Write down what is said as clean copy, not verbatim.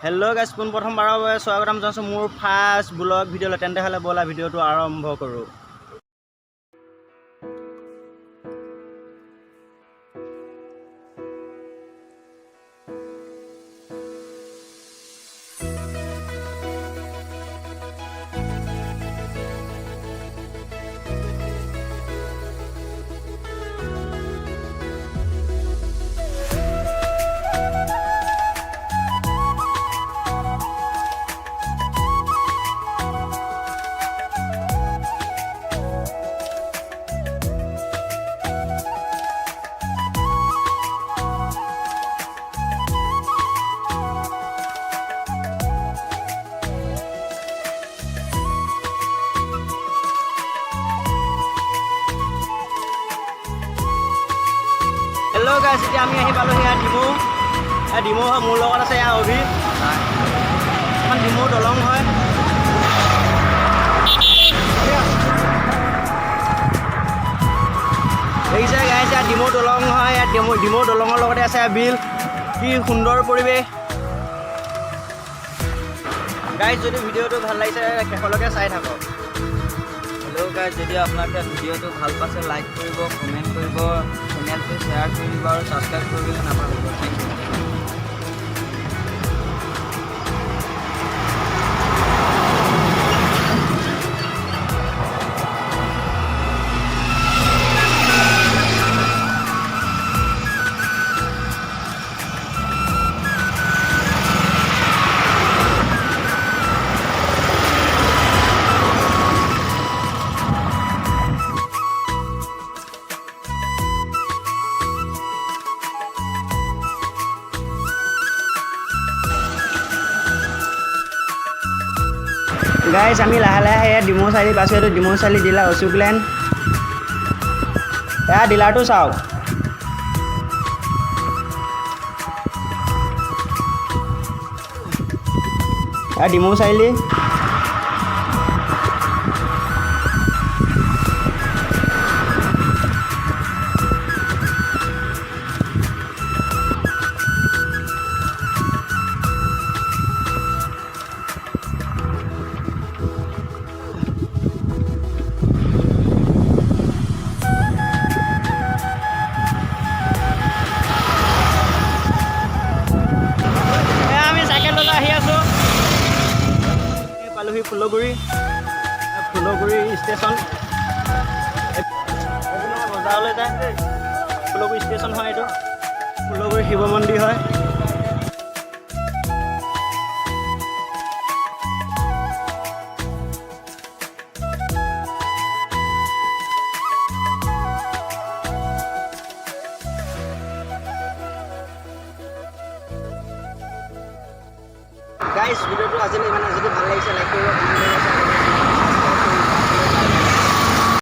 Hello' guys, পোনপ্ৰথমবাৰৰ বাবে স্বাগতম জনাইছোঁ মোৰ ফাৰ্ষ্ট ব্লগ ভিডিঅ'লৈ। তেন্তে হ'লে ব'লা ভিডিঅ'টো আৰম্ভ কৰোঁ। হেল্ল' গাইজ, এতিয়া আমি আহি পালোঁ সেয়া ডিমৌ হয়। মোৰ লগত আছে এয়া অভি। এখন ডিমৌ দলং হয়। দেখিছে গাইজ, ইয়াত ডিমৌ দলং হয়। ইয়াত ডিমৌ দলঙৰ লগতে আছে বিল। কি সুন্দৰ পৰিৱেশ গাইজ। যদি ভিডিঅ'টো ভাল লাগিছে শেষলৈকে চাই থাকক। হেল্ল' গাইজ, যদি আপোনালোকে ভিডিঅ'টো ভাল পাইছে লাইক কৰিব, কমেণ্ট কৰিব, চেনেলটো শ্বেয়াৰ কৰিব আৰু ছাবস্ক্ৰাইব কৰিবলৈ নাপাহৰিব। Thank you. গাইজ, আমি লাহে লাহে এয়া ডিমৌ চাৰিআলি পাইছোঁ। এইটো ডিমৌ চাৰিআলি ডিলাৰ অশোক লেণ্ড। এয়া ডিলাৰটো চাওক। এয়া ডিমৌ চাৰিআলি। আহি আছোঁ, পালোহি ফুলগুৰি ষ্টেচন। বজাৰলৈ যায় ফুলগুৰি ষ্টেচন হয়। এইটো ফুলগুৰি শিৱ মন্দিৰ হয়। গাইজ, ভিডিঅ'টো আজিলৈ ইমানে। যদি ভাল লাগিছে লাইক কৰিব,